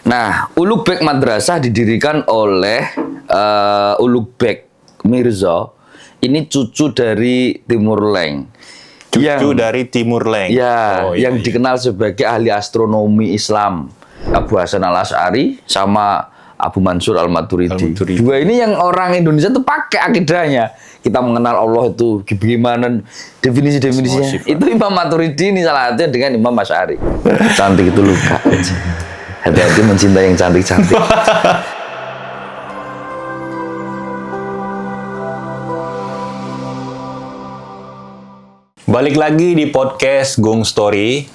Nah, Ulugh Beg Madrasah didirikan oleh Ulugh Beg Mirza. Ini cucu dari Timur Leng. Dari Timur Leng. Ya, yang dikenal sebagai ahli astronomi Islam. Abu Hasan Al-Asy'ari sama Abu Mansur Al-Maturidi. Dua ini yang orang Indonesia tuh pakai akidahnya. Kita mengenal Allah itu gimana definisi-definisinya. Itu Imam Maturidi ini salah satunya dengan Imam Asy'ari. Cantik itu luka. Hati-hati mencintai yang cantik-cantik. Balik lagi di podcast Gung Story.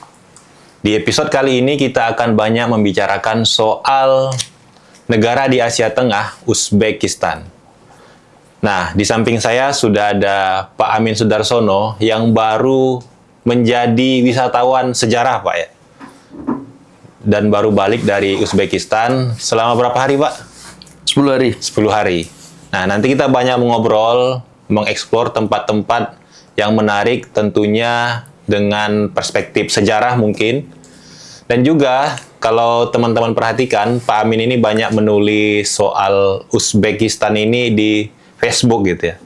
Di episode kali ini kita akan banyak membicarakan soal negara di Asia Tengah, Uzbekistan. Nah, di samping saya sudah ada Pak Amin Sudarsono yang baru menjadi wisatawan sejarah, Pak ya. Dan baru balik dari Uzbekistan selama berapa hari, Pak? 10 hari. 10 hari. Nah, nanti kita banyak mengobrol, mengeksplor tempat-tempat yang menarik tentunya dengan perspektif sejarah mungkin. Dan juga kalau teman-teman perhatikan, Pak Amin ini banyak menulis soal Uzbekistan ini di Facebook gitu ya.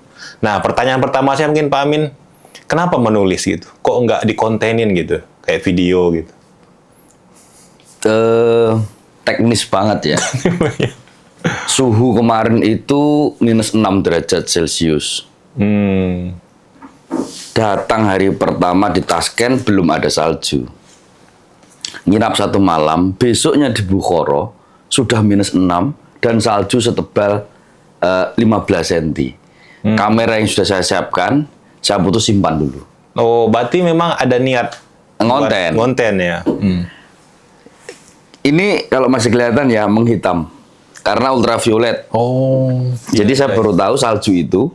Nah, pertanyaan pertama saya mungkin Pak Amin, kenapa menulis gitu? Kok nggak dikontenin gitu? Kayak video gitu. Teknis banget ya. Suhu kemarin itu minus 6 derajat Celcius. Datang hari pertama di Tashkent belum ada salju. Nginap 1 malam, besoknya di Bukhara sudah minus 6 dan salju setebal 15 cm. Kamera yang sudah saya siapkan, saya putus simpan dulu. Oh, berarti memang ada niat ngonten ya. Ini kalau masih kelihatan ya menghitam karena ultraviolet. Oh. Jadi saya baru tahu salju itu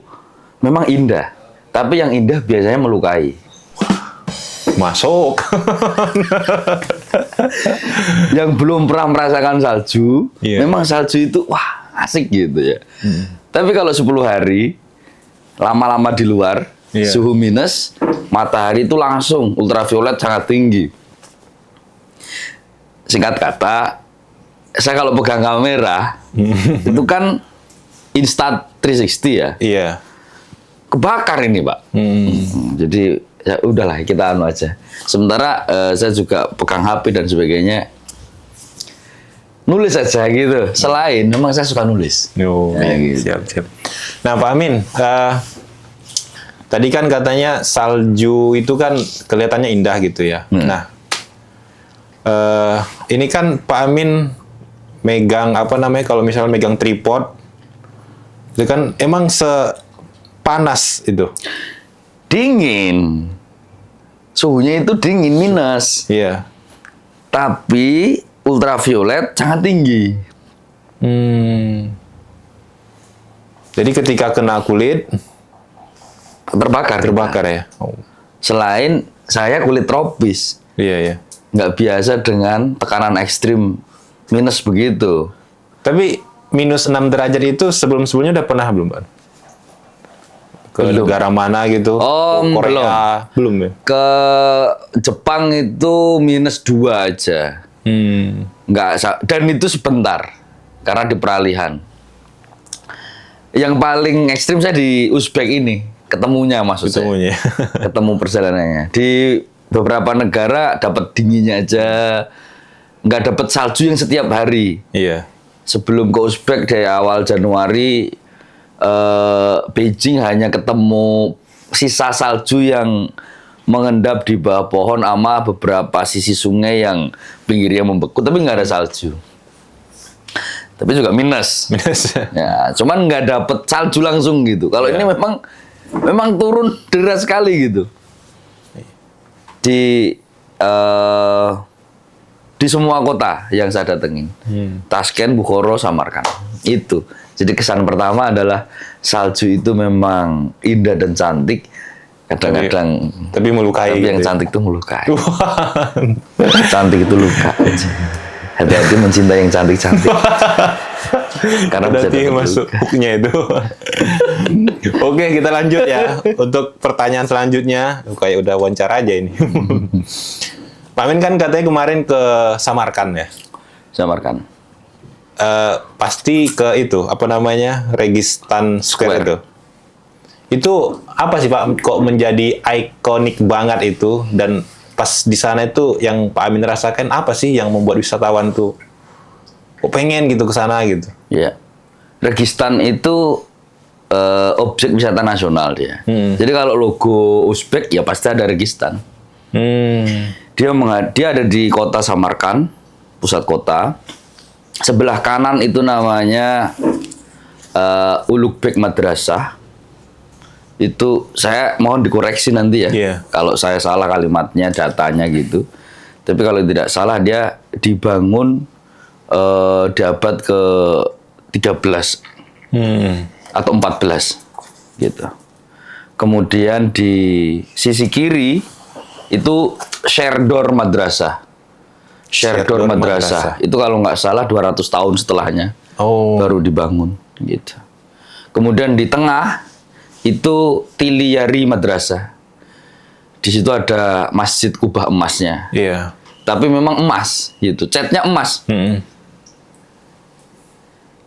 memang indah. Tapi yang indah biasanya melukai. Masuk. Yang belum pernah merasakan salju, memang salju itu wah asik gitu ya. Tapi kalau 10 hari lama-lama di luar, suhu minus, matahari itu langsung ultraviolet sangat tinggi. Singkat kata, saya kalau pegang kamera itu kan Insta360 ya. Iya. Kebakar ini, Pak. Jadi ya udahlah kita anu aja. Sementara saya juga pegang HP dan sebagainya. Nulis aja gitu. Selain memang saya suka nulis. Oh, ya, gitu. Siap. Nah, Pak Amin, tadi kan katanya salju itu kan kelihatannya indah gitu ya. Nah, ini kan Pak Amin megang kalau misalnya megang tripod itu kan emang panas itu. Dingin. Suhunya itu dingin minus. Iya. Tapi ultraviolet sangat tinggi. Jadi ketika kena kulit terbakar ya. Oh. Selain saya kulit tropis. Iya. Nggak biasa dengan tekanan ekstrim minus begitu. Tapi minus 6 derajat itu sebelum-sebelumnya udah pernah belum, Pak? Ke negara mana gitu? Oh, Korea belum ya? Ke Jepang itu minus 2 aja. Nggak, dan itu sebentar karena di peralihan. Yang paling ekstrim saya di Uzbek ini, ketemunya maksudnya. Ketemu perjalanannya. Di beberapa negara dapat dinginnya aja, nggak dapat salju yang setiap hari. Iya. Sebelum ke Uzbek dari awal Januari, Beijing hanya ketemu sisa salju yang mengendap di bawah pohon sama beberapa sisi sungai yang pinggirnya membeku, tapi nggak ada salju. Tapi juga minus. Ya, cuman nggak dapet salju langsung gitu. Kalau ini memang turun deras sekali gitu. Di semua kota yang saya datengin, Tashkent, Bukhara, Samarkand, itu. Jadi kesan pertama adalah salju itu memang indah dan cantik. Kadang-kadang tapi melukai. Tapi yang cantik itu melukai. Cantik itu luka. Hati-hati mencintai yang cantik-cantik. Karena berarti masuk hooknya itu. Oke, kita lanjut ya. Untuk pertanyaan selanjutnya, kayak udah wawancara aja ini. Pak Amin kan katanya kemarin ke Samarkand ya? Samarkand. pasti ke itu apa namanya Registan Square itu. Itu apa sih Pak? Kok menjadi ikonik banget itu dan pas di sana itu yang Pak Amin rasakan apa sih yang membuat wisatawan tuh kok pengen gitu ke sana gitu? Ya, Registan itu objek wisata nasional dia. Jadi kalau logo Uzbek ya pasti ada Registan. Dia ada di kota Samarkand, pusat kota. Sebelah kanan itu namanya Ulugh-Bek Madrasah. Itu saya mohon dikoreksi nanti ya. Iya. Kalau saya salah kalimatnya, datanya gitu. Tapi kalau tidak salah dia dibangun di abad ke-13 atau 14 gitu. Kemudian di sisi kiri itu Sherdor Madrasah. Sherdor Madrasah. Itu kalau nggak salah 200 tahun setelahnya baru dibangun gitu. Kemudian di tengah itu Tiliyari Madrasah. Di situ ada Masjid Kubah emasnya. Iya. Tapi memang emas gitu. Catnya emas.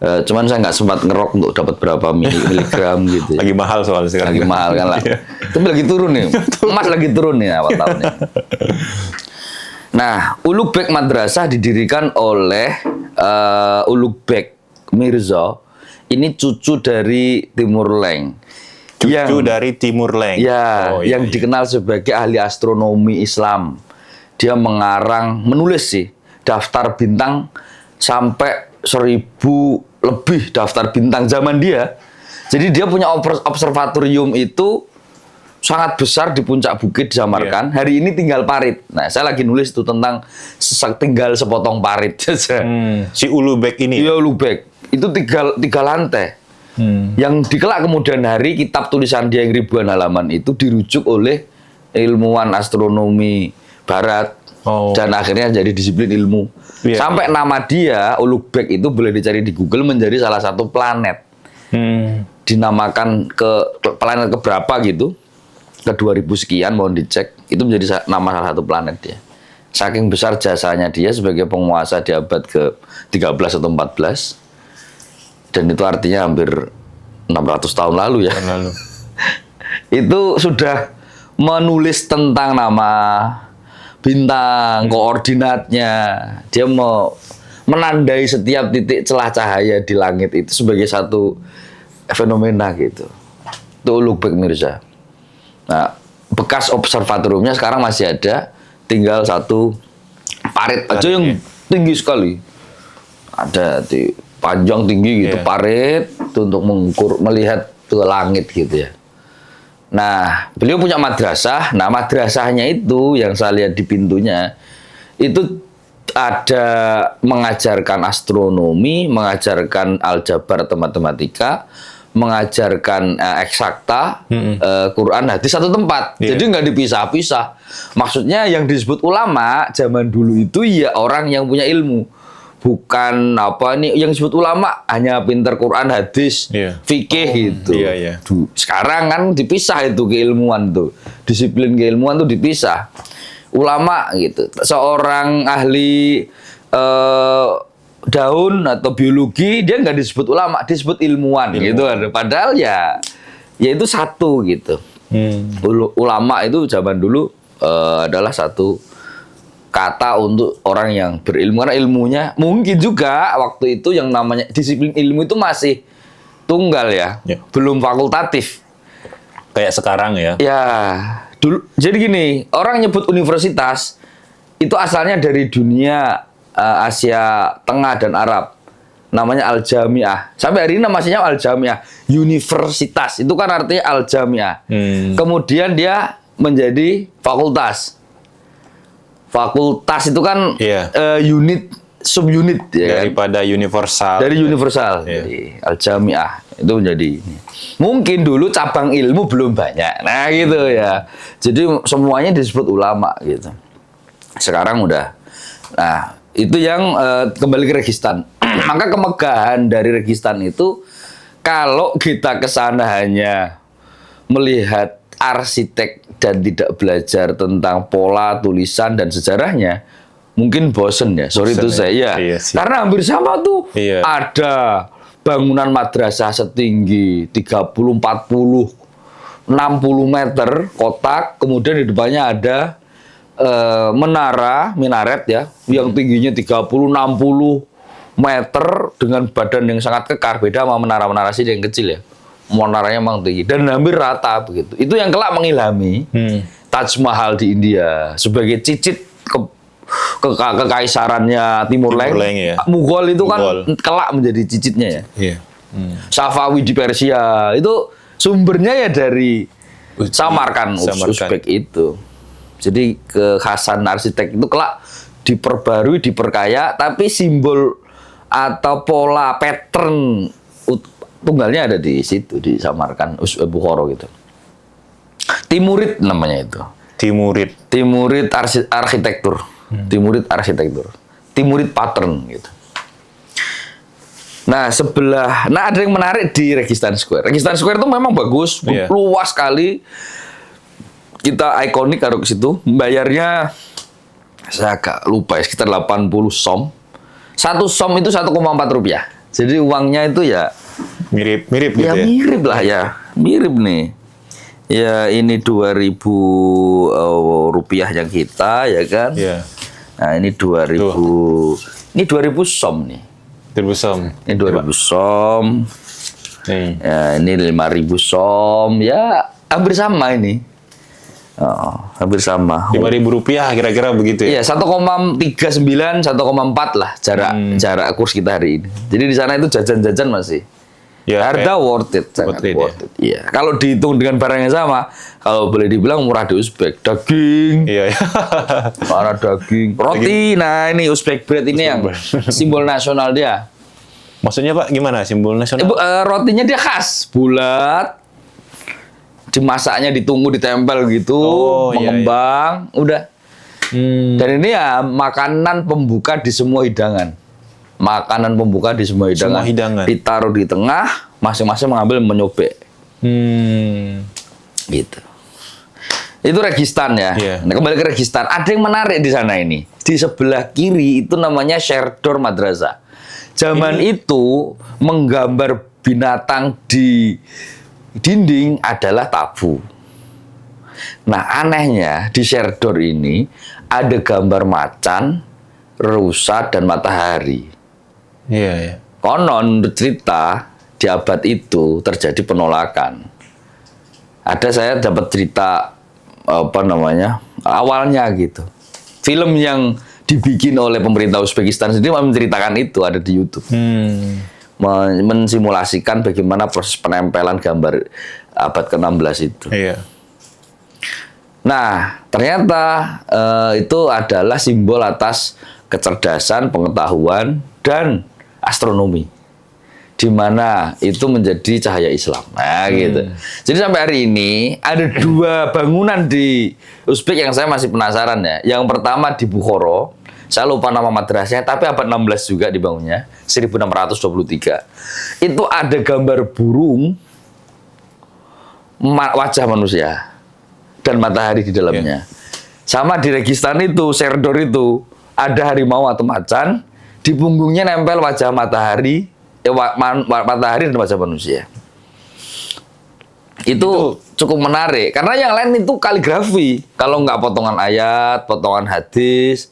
Cuman saya nggak sempat ngerok untuk dapat berapa miligram gitu. Lagi mahal soalnya sekarang. Lagi mahal kan lah. Tapi lagi turun nih. Emas lagi turun nih awal tahunnya. Nah, Ulugh-Bek Madrasah didirikan oleh Ulugh-Bek Mirza. Ini cucu dari Timur Leng. Dari Timur Leng. Ya, yang dikenal sebagai ahli astronomi Islam. Dia menulis sih daftar bintang sampai 1000 lebih daftar bintang zaman dia. Jadi dia punya observatorium itu sangat besar di puncak bukit di Samarkand. Hari ini tinggal parit. Nah, saya lagi nulis itu tentang tinggal sepotong parit. Si Ulugh-Bek ini. Iya, Ulugh-Bek. Itu tiga lantai. Yang dikelak kemudian hari kitab tulisan dia yang ribuan halaman itu dirujuk oleh ilmuwan astronomi barat dan akhirnya jadi disiplin ilmu. Sampai nama dia Ulugh-Bek itu boleh dicari di Google menjadi salah satu planet. Dinamakan ke planet keberapa gitu. Ke 2000 sekian mohon dicek. Itu menjadi nama salah satu planet dia. Saking besar jasanya dia sebagai penguasa di abad ke-13 atau 14. Dan itu artinya hampir 600 tahun lalu ya. Itu sudah menulis tentang nama bintang, koordinatnya. Dia mau menandai setiap titik celah cahaya di langit itu sebagai satu fenomena gitu. Itu Ulugh-Bek Mirza. Nah, bekas observatoriumnya sekarang masih ada, tinggal satu parit aja yang tinggi sekali. Ada di panjang tinggi gitu, parit itu untuk melihat ke langit gitu ya. Nah, beliau punya madrasah. Nah, madrasahnya itu yang saya lihat di pintunya itu ada mengajarkan astronomi, mengajarkan aljabar atau matematika, mengajarkan eksakta, Quran, hadis satu tempat. Jadi nggak dipisah-pisah. Maksudnya yang disebut ulama zaman dulu itu ya orang yang punya ilmu. Bukan yang disebut ulama hanya pinter Quran, hadis, fikih gitu. Sekarang kan dipisah itu keilmuan tuh. Disiplin keilmuan tuh dipisah. Ulama gitu. Seorang ahli daun atau biologi dia nggak disebut ulama, disebut ilmuwan gitu. Padahal ya itu satu gitu. Ulama itu zaman dulu adalah satu kata untuk orang yang berilmu, karena ilmunya mungkin juga waktu itu yang namanya disiplin ilmu itu masih tunggal ya. Belum fakultatif kayak sekarang ya. Ya dulu jadi gini, orang nyebut universitas itu asalnya dari dunia Asia Tengah dan Arab, namanya Al-Jami'ah. Sampai hari ini namanya Al-Jami'ah, universitas itu kan artinya Al-Jami'ah. Kemudian dia menjadi fakultas. Fakultas itu kan unit, subunit ya daripada kan? Universal. Dari universal. Jadi Al-Jami'ah itu menjadi mungkin dulu cabang ilmu belum banyak. Nah gitu ya. Jadi semuanya disebut ulama gitu. Sekarang udah. Nah, itu yang kembali ke Registan. Maka kemegahan dari Registan itu kalau kita ke sana hanya melihat arsitek dan tidak belajar tentang pola tulisan dan sejarahnya, mungkin bosen ya. Sorry itu Bosen saya. ya. Ya. Iya sih. Karena hampir sama tuh. Iya. Ada bangunan madrasah setinggi 30, 40, 60 meter kotak, kemudian di depannya ada minaret ya, yang tingginya 30, 60 meter dengan badan yang sangat kekar, beda sama menara-menara sini yang kecil ya. Menaranya memang tinggi dan hampir rata begitu. Itu yang kelak mengilhami Taj Mahal di India sebagai cicit kekaisarannya Timur Leng. Ya. Mughal itu kan Mughal. kelak menjadi cicitnya ya. Iya. Safawi di Persia itu sumbernya ya dari Samarkand, Uzbek itu. Jadi kekhasan arsitek itu kelak diperbarui, diperkaya, tapi simbol atau pola pattern tunggalnya ada di situ, di Samarkand, Bukhara gitu. Timurid namanya itu. Timurid arsitektur. Timurid arsitektur. Timurid pattern gitu. Nah, ada yang menarik di Registan Square. Registan Square itu memang bagus, luas sekali. Kita ikonik kalau ke situ. Bayarnya saya agak lupa ya, sekitar 80 som. 1 som itu 1,4 rupiah. Jadi uangnya itu ya mirip gitu ya. Mirip lah ya. Mirip nih. Ya ini 2.000 rupiah yang kita ya kan. Iya. Nah, ini 2.000. Ini 2.000 som nih. 2.000 som. Ini 2.000 som. Nih. Ya, ini 5.000 som. Ya, hampir sama ini. Oh, hampir sama. 5.000 rupiah kira-kira begitu ya? Iya, 1,39, 1,4 lah jarak kurs kita hari ini. Jadi di sana itu jajan-jajan masih. Ya, Harga worth it, sangat worth it. Iya. Kalau dihitung dengan barang yang sama, kalau boleh dibilang murah di Uzbek. Daging, Iya. para daging, roti. Nah, ini Uzbek bread ini yang simbol nasional dia. Maksudnya Pak, gimana simbol nasional? Rotinya dia khas, bulat. Dimasaknya ditunggu ditempel gitu, mengembang, udah. Dan ini ya makanan pembuka di semua hidangan. Makanan pembuka di semua hidangan. Ditaruh di tengah, masing-masing mengambil menyobek. Gitu. Itu Registan ya. Nah, kembali ke Registan. Ada yang menarik di sana ini. Di sebelah kiri itu namanya Sherdor Madrasah. Zaman itu menggambar binatang di dinding adalah tabu. Nah, anehnya di Sherdor ini ada gambar macan, rusa, dan matahari. Iya. Konon cerita di abad itu terjadi penolakan. Saya dapat cerita awalnya gitu. Film yang dibikin oleh pemerintah Uzbekistan sendiri menceritakan itu, ada di YouTube. Mensimulasikan bagaimana proses penempelan gambar abad ke-16 itu. Iya. Nah, ternyata itu adalah simbol atas kecerdasan, pengetahuan, dan astronomi. Di mana itu menjadi cahaya Islam. Nah, gitu. Jadi sampai hari ini ada 2 bangunan di Uzbek yang saya masih penasaran ya. Yang pertama di Bukhara. Saya lupa nama madrasahnya, tapi abad 16 juga dibangunnya, 1623. Itu ada gambar burung, wajah manusia, dan matahari di dalamnya. Sama di Registan itu, Sherdor itu, ada harimau atau macan, di punggungnya nempel wajah matahari, matahari dan wajah manusia. Itu cukup menarik, karena yang lain itu kaligrafi. Kalau nggak potongan ayat, potongan hadis,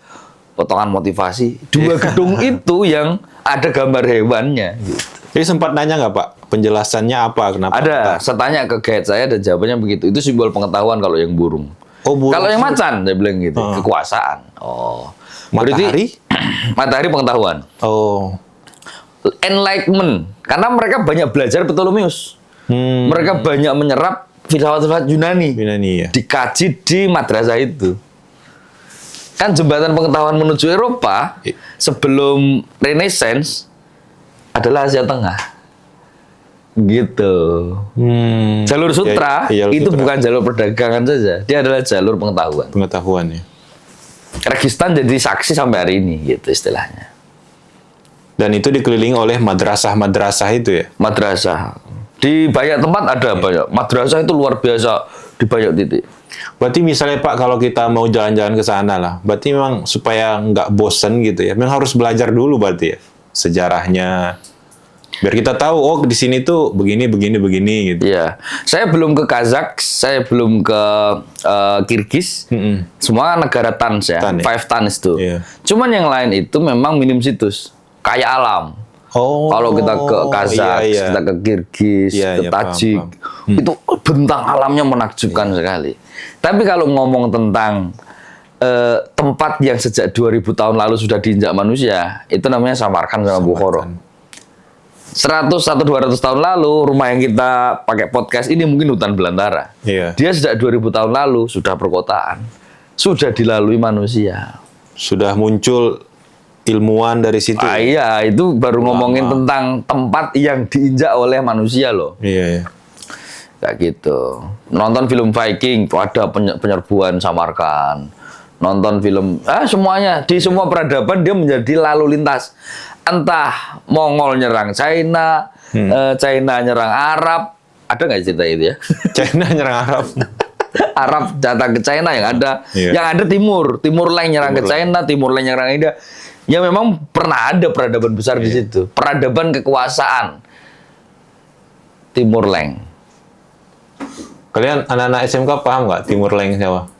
potongan motivasi. 2 gedung itu yang ada gambar hewannya. Gitu. Jadi sempat nanya nggak Pak, penjelasannya apa? Kenapa? Ada. Saya tanya ke guide saya dan jawabannya begitu. Itu simbol pengetahuan kalau yang burung. Burung. Kalau yang macan, saya bilang gitu. Kekuasaan. Matahari? Matahari pengetahuan. Enlightenment. Karena mereka banyak belajar Ptolemeus. Mereka banyak menyerap filsafat Yunani. Ya. Dikaji di madrasah itu. Kan jembatan pengetahuan menuju Eropa sebelum Renaissance adalah Asia Tengah. Gitu. Jalur sutra itu bukan jalur perdagangan saja, dia adalah jalur pengetahuan. Pengetahuan ya. Registan jadi saksi sampai hari ini, gitu istilahnya. Dan itu dikelilingi oleh madrasah-madrasah itu ya? Madrasah. Di banyak tempat ada banyak. Madrasah itu luar biasa di banyak titik. Berarti misalnya Pak, kalau kita mau jalan-jalan ke sana lah, berarti memang supaya nggak bosen gitu ya, memang harus belajar dulu berarti ya, sejarahnya. Biar kita tahu, oh di sini tuh begini gitu. Iya, saya belum ke Kazakh, saya belum ke Kirgis, semua negara tans ya, Tan ya? five tans itu. Iya. Cuman yang lain itu memang minim situs, kaya alam. Oh, Kalau kita ke Kazakh, iya. kita ke Kirgis, Iya, ke iya, Tajik, paham. itu bentang alamnya menakjubkan sekali. Tapi kalau ngomong tentang tempat yang sejak 2000 tahun lalu sudah diinjak manusia, itu namanya Samarkand sama Bukhara. 100 atau 200 tahun lalu, rumah yang kita pakai podcast ini mungkin hutan belantara. Iya. Dia sejak 2000 tahun lalu sudah perkotaan, sudah dilalui manusia. Sudah muncul ilmuwan dari situ. Iya, itu baru ngomongin tentang tempat yang diinjak oleh manusia loh. Iya. Kayak gitu. Nonton film Viking, tuh ada penyerbuan Samarkand. Nonton film, semuanya. Di semua peradaban dia menjadi lalu lintas. Entah Mongol nyerang China, China nyerang Arab. Ada nggak cerita itu ya? China nyerang Arab. Arab datang ke China yang ada. Iya. Yang ada Timur Leng nyerang ke China, Timur Leng nyerang India. Ya memang pernah ada peradaban besar di situ. Peradaban kekuasaan Timur Leng. Kalian anak-anak SMK paham nggak Timur Leng siapa?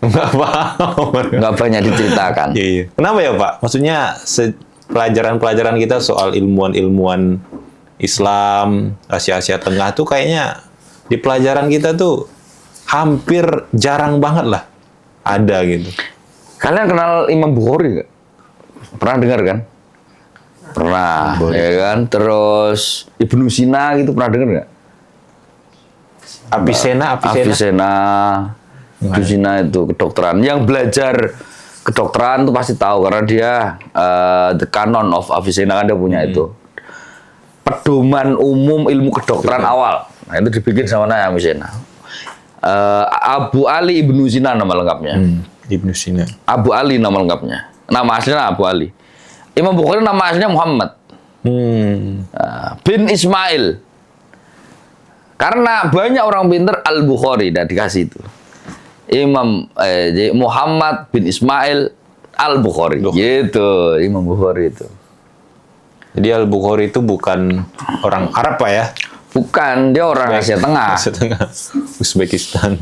Nggak paham. Nggak banyak diceritakan. Iya. Kenapa ya Pak? Maksudnya pelajaran-pelajaran kita soal ilmuwan-ilmuwan Islam, Asia Tengah tuh kayaknya di pelajaran kita tuh hampir jarang banget lah ada gitu. Kalian kenal Imam Bukhari nggak? Pernah dengar kan? Pernah, ya kan? Terus Ibnu Sina gitu pernah dengar nggak? Avicenna. Ibnu Sina itu kedokteran. Yang belajar kedokteran tuh pasti tahu karena dia the canon of Avicenna kan dia punya itu. Pedoman umum ilmu kedokteran awal. Nah, itu dibikin sama Avicenna. Abu Ali Ibnu Sina nama lengkapnya. Ibnu Sina. Abu Ali nama lengkapnya. Nama aslinya Abu Ali. Imam Bukhari nama aslinya Muhammad bin Ismail. Karena banyak orang pinter Al-Bukhari dan dikasih itu. Muhammad bin Ismail Al-Bukhari. Gitu, Imam Bukhari itu. Jadi Al-Bukhari itu bukan orang Arab Pak ya? Bukan, dia orang Asia Tengah. Asia Tengah. Uzbekistan.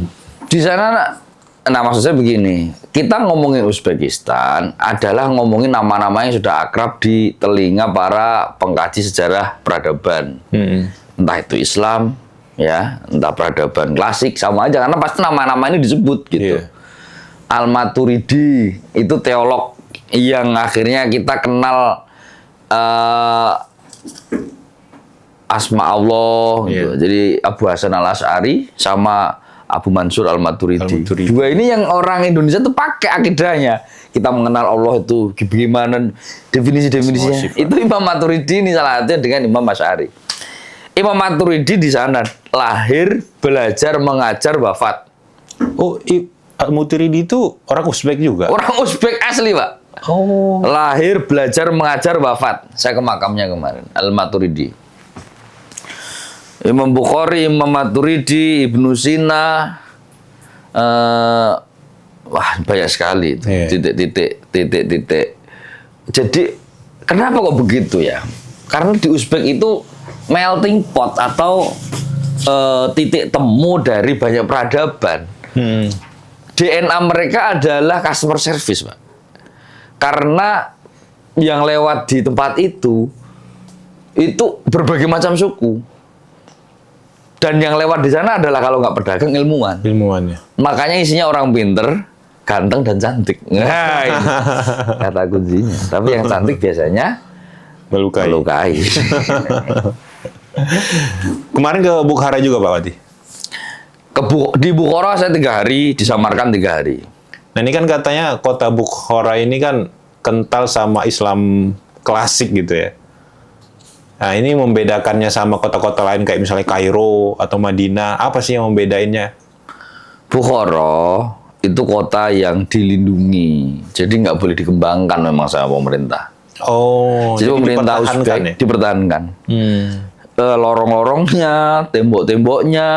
Di sana, nah maksud saya begini, kita ngomongin Uzbekistan adalah ngomongin nama-nama yang sudah akrab di telinga para pengkaji sejarah peradaban. Entah itu Islam, ya, entah peradaban klasik, sama aja karena pasti nama-nama ini disebut gitu. Iya. Al-Maturidi itu teolog yang akhirnya kita kenal asma Allah gitu. Jadi Abu Hasan Al-Asy'ari sama Abu Mansur Al-Maturidi. Dua ini yang orang Indonesia tuh pakai akidahnya. Kita mengenal Allah itu gimana definisi-definisinya. Itu Imam Maturidi ini salah satunya dengan Imam Asy'ari. Imam Maturidi di sana lahir, belajar, mengajar, wafat. Oh, Al-Maturidi itu orang Uzbek juga? Orang Uzbek asli, Pak. Oh. Lahir, belajar, mengajar, wafat. Saya ke makamnya kemarin, Al-Maturidi. Imam Bukhari, Imam Maturidi, Ibnu Sina, wah banyak sekali titik-titik. Jadi kenapa kok begitu ya? Karena di Uzbek itu melting pot atau titik temu dari banyak peradaban. DNA mereka adalah customer service, Pak. Karena yang lewat di tempat itu berbagai macam suku. Dan yang lewat di sana adalah kalau nggak pedagang ilmuwan. Ilmuwannya. Makanya isinya orang pinter, ganteng dan cantik. Nah, ini kata kuncinya. Tapi yang cantik biasanya melukai. Kemarin ke Bukhara juga Pak Wati? Di Bukhara saya 3 hari, di Samarkand 3 hari. Nah ini kan katanya kota Bukhara ini kan kental sama Islam klasik gitu ya. Nah ini membedakannya sama kota-kota lain kayak misalnya Kairo atau Madinah, apa sih yang membedainnya? Bukhara itu kota yang dilindungi, jadi nggak boleh dikembangkan memang sama pemerintah. Oh, jadi pemerintah Uzbek dipertahankan. Lorong-lorongnya, tembok-temboknya,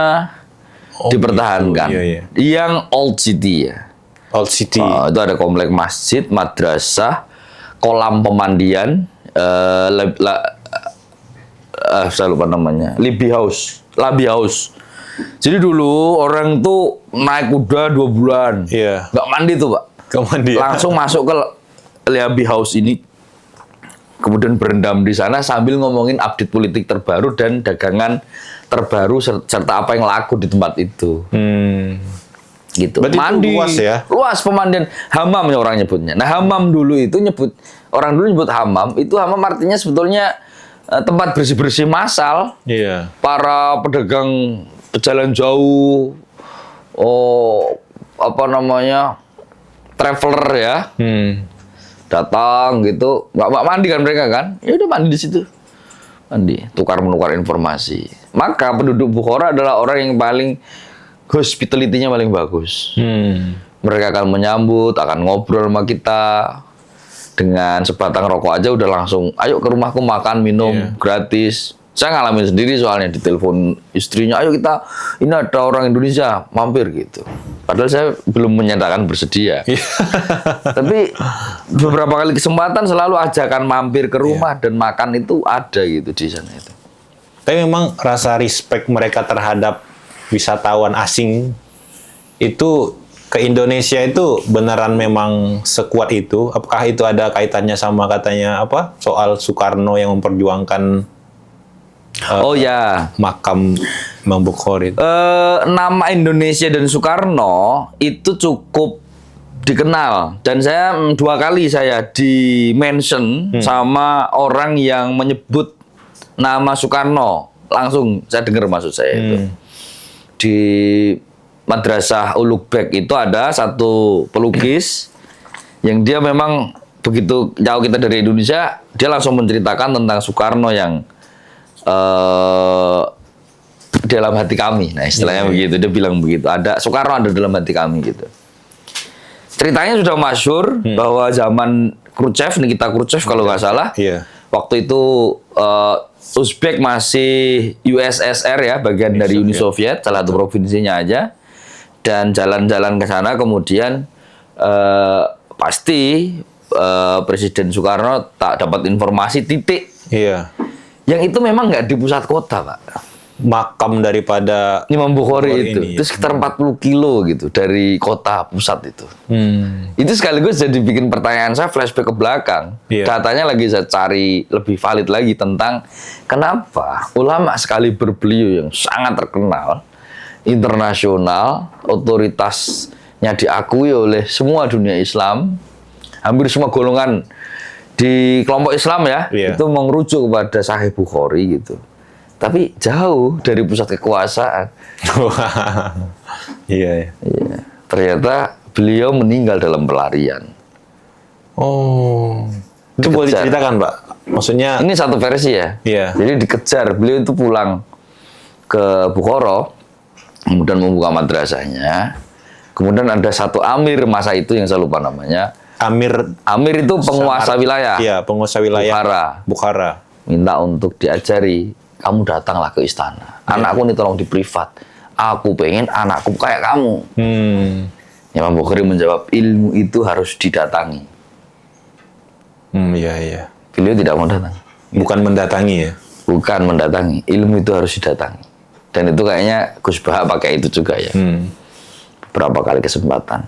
dipertahankan. Gitu. Iya. Yang Old City ya. Old City. Itu ada komplek masjid, madrasah, kolam pemandian, saya lupa namanya, Labi House. Jadi dulu orang tuh naik kuda 2 bulan, Iya. nggak mandi tuh Pak. Kemandi. Langsung masuk ke Labi House ini, kemudian berendam di sana sambil ngomongin update politik terbaru dan dagangan terbaru serta apa yang laku di tempat itu. Gitu. Berarti itu mandi luas ya? Luas pemandian, hammam ya orang nyebutnya. Nah, hammam dulu itu orang dulu nyebut hammam, itu hammam artinya sebetulnya tempat bersih-bersih massal. Iya. Para pedagang pejalan jauh, traveler ya, datang gitu, nggak mandi kan mereka kan, ya udah mandi di situ, tukar menukar informasi. Maka penduduk Bukhara adalah orang yang paling hospitality-nya paling bagus. Mereka akan menyambut, akan ngobrol sama kita. Dengan sebatang rokok aja udah langsung, ayo ke rumahku makan, minum, gratis. Saya ngalamin sendiri soalnya, ditelepon istrinya, ayo kita, ini ada orang Indonesia, mampir gitu. Padahal saya belum menyatakan bersedia. Tapi beberapa kali kesempatan selalu ajakan mampir ke rumah dan makan itu ada gitu di sana itu. Tapi memang rasa respect mereka terhadap wisatawan asing itu ke Indonesia itu beneran memang sekuat itu? Apakah itu ada kaitannya sama katanya apa soal Soekarno yang memperjuangkan makam Imam Bukhari? Nama Indonesia dan Soekarno itu cukup dikenal, dan saya 2 kali saya di-mention sama orang yang menyebut nama Soekarno langsung, saya dengar maksud saya itu. Di Madrasah Ulugh-Beg itu ada satu pelukis yang dia memang begitu jauh kita dari Indonesia, dia langsung menceritakan tentang Soekarno yang dalam hati kami. Nah, istilahnya begitu, dia bilang begitu. Ada Soekarno ada dalam hati kami gitu. Ceritanya sudah masyhur bahwa zaman Khrushchev, Nikita Khrushchev kalau nggak salah, waktu itu Uzbek masih USSR ya, bagian dari Uni Soviet, salah satu provinsinya aja. Dan jalan-jalan ke sana, kemudian pasti Presiden Soekarno tak dapat informasi titik. Yang itu memang nggak di pusat kota, Pak. Makam daripada Imam Bukhari itu sekitar 40 kilo gitu dari kota pusat itu. Itu sekaligus jadi bikin pertanyaan saya flashback ke belakang. Datanya lagi saya cari lebih valid lagi tentang kenapa ulama sekali berbeliau yang sangat terkenal, internasional, otoritasnya diakui oleh semua dunia Islam, hampir semua golongan di kelompok Islam ya, itu mengerujuk kepada Sahih Bukhari gitu. Tapi jauh dari pusat kekuasaan. Iya. Ternyata beliau meninggal dalam pelarian. Itu boleh diceritakan, Pak? Maksudnya ini satu versi ya. Jadi dikejar, beliau itu pulang ke Bukhara, kemudian membuka madrasahnya. Kemudian ada satu amir masa itu yang saya lupa namanya. Amir itu penguasa wilayah. Iya, penguasa wilayah Bukhara. Minta untuk diajari, kamu datanglah ke istana. Anakku ini tolong di privat. Aku pengen anakku kayak kamu. Imam Bukhari menjawab, ilmu itu harus didatangi. Beliau tidak mau datang. Bukan mendatangi ya? Bukan mendatangi, ilmu itu harus didatangi. Dan itu kayaknya Gus Baha pakai itu juga ya. Beberapa kali kesempatan.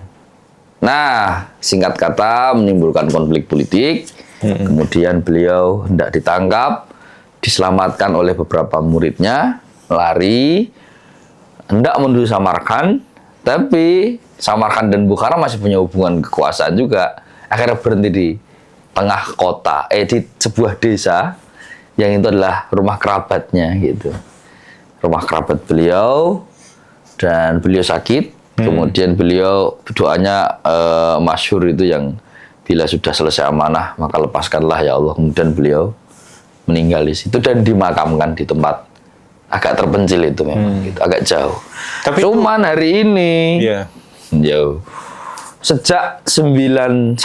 Nah, singkat kata menimbulkan konflik politik. Kemudian beliau hendak ditangkap, diselamatkan oleh beberapa muridnya, lari, hendak menuju Samarkand, tapi Samarkand dan Bukhara masih punya hubungan kekuasaan juga. Akhirnya berhenti di tengah kota, di sebuah desa yang itu adalah rumah kerabatnya gitu. Rumah kerabat beliau, dan beliau sakit. Kemudian beliau doanya masyhur itu yang bila sudah selesai amanah maka lepaskanlah ya Allah. Kemudian beliau meninggal di situ dan dimakamkan di tempat agak terpencil itu memang gitu, agak jauh. Tapi cuman hari ini jauh. Sejak 91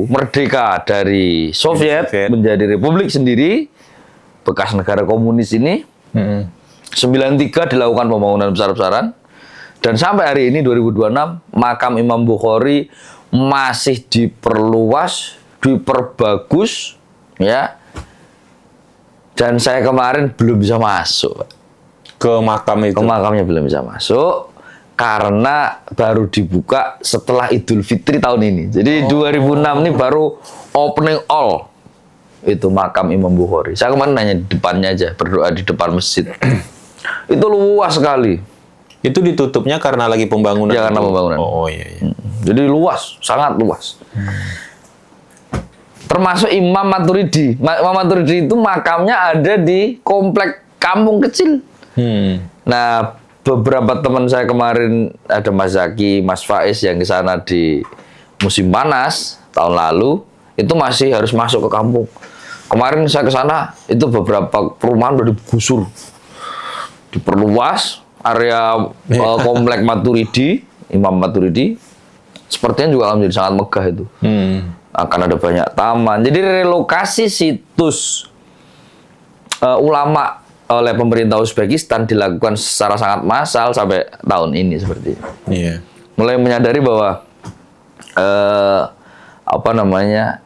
merdeka dari Soviet menjadi republik sendiri, bekas negara komunis ini, 93 dilakukan pembangunan besar-besaran. Dan sampai hari ini 2026 makam Imam Bukhari masih diperluas, diperbagus, ya. Dan saya kemarin belum bisa masuk, Pak. Ke makam itu. Ke makamnya belum bisa masuk karena baru dibuka setelah Idul Fitri tahun ini. Jadi 2006 ini baru opening all itu makam Imam Bukhari. Saya kemarin nanya di depannya aja, berdoa di depan masjid. Itu luas sekali. Itu ditutupnya karena lagi pembangunan. Ya, karena itu? pembangunan. Oh iya. Jadi luas, sangat luas. Termasuk Imam Maturidi. Imam Maturidi itu makamnya ada di komplek kampung kecil. Nah, beberapa teman saya kemarin ada Mas Zaki, Mas Faiz yang ke sana di musim panas tahun lalu, itu masih harus masuk ke kampung. Kemarin saya ke sana, itu beberapa perumahan udah digusur. Diperluas area komplek Maturidi, Imam Maturidi. Sepertinya juga akan menjadi sangat megah itu. Akan ada banyak taman. Jadi relokasi situs ulama oleh pemerintah Uzbekistan dilakukan secara sangat massal sampai tahun ini seperti itu. Iya. Mulai menyadari bahwa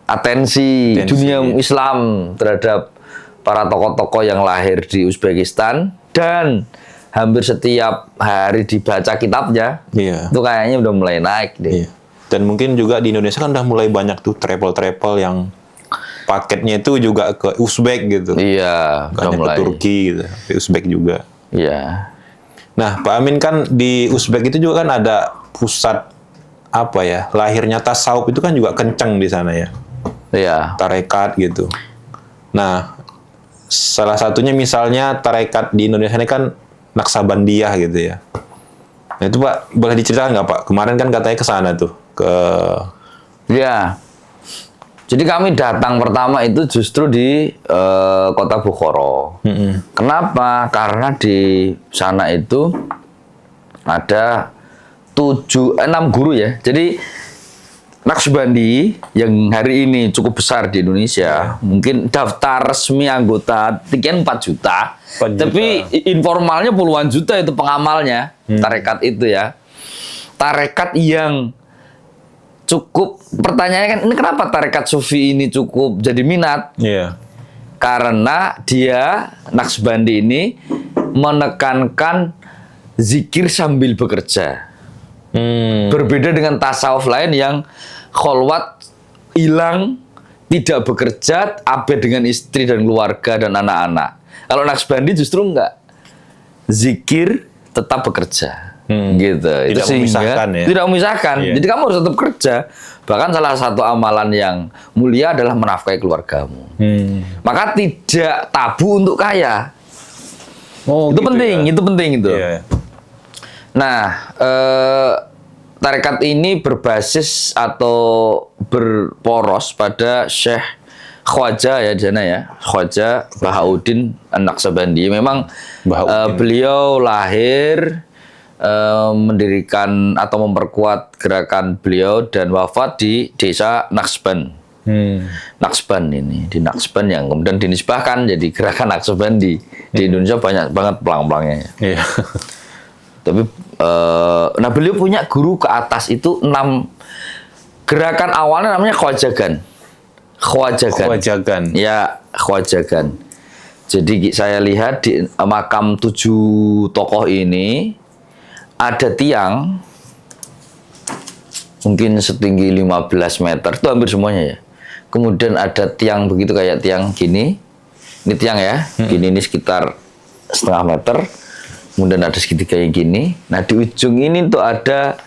atensi dunia Islam terhadap para tokoh-tokoh yang lahir di Uzbekistan dan hampir setiap hari dibaca kitabnya, itu kayaknya udah mulai naik deh. Iya. Dan mungkin juga di Indonesia kan udah mulai banyak tuh travel yang paketnya itu juga ke Uzbek gitu. Iya, udah mulai. Ke Turki gitu, ke Uzbek juga. Iya. Nah, Pak Amin kan di Uzbek itu juga kan ada pusat lahirnya tasawuf itu kan juga kenceng di sana ya. Iya. Tarekat gitu. Nah, salah satunya misalnya tarekat di Indonesia ini kan Naksabandiyah gitu ya. Nah itu Pak, boleh diceritakan nggak Pak? Kemarin kan katanya ke sana tuh, Ya. Jadi kami datang pertama itu justru di kota Bukhara. Kenapa? Karena di sana itu ada 6 guru ya. Jadi Naqsbandi yang hari ini cukup besar di Indonesia, mungkin daftar resmi anggota sekian 4 juta, tapi informalnya puluhan juta itu pengamalnya, tarekat itu ya. Tarekat yang cukup, pertanyaannya kan, ini kenapa tarekat Sufi ini cukup jadi minat? Iya. Karena dia, Naqsbandi ini, menekankan zikir sambil bekerja. Berbeda dengan tasawuf lain yang kholwat, hilang, tidak bekerja, abad dengan istri dan keluarga dan anak-anak. Kalau Naqsbandi justru enggak. Zikir tetap bekerja. Gitu. Tidak itu memisahkan ya. Tidak memisahkan. Iya. Jadi kamu harus tetap kerja. Bahkan salah satu amalan yang mulia adalah menafkahi keluargamu. Maka tidak tabu untuk kaya. Oh, itu gitu penting, ya? itu penting itu. Iya. Nah, tarekat ini berbasis atau berporos pada Syekh Khwaja ya di sana ya, Khwaja Bahauddin An-Naqsabandi. Memang beliau lahir, mendirikan atau memperkuat gerakan beliau dan wafat di desa Naqsban. Naqsban ini, di Naqsban yang kemudian dinisbahkan jadi gerakan Naqsbandi. Di Indonesia banyak banget pelang-pelangnya. Iya. Tapi, nah beliau punya guru ke atas itu 6. Gerakan awalnya namanya Khwajagan. Ya, Khwajagan. Jadi saya lihat di makam 7 tokoh ini ada tiang mungkin setinggi 15 meter, itu hampir semuanya ya. Kemudian ada tiang begitu kayak tiang gini. Ini tiang ya, gini ini sekitar setengah meter. Kemudian ada segitiga yang gini. Nah di ujung ini tuh ada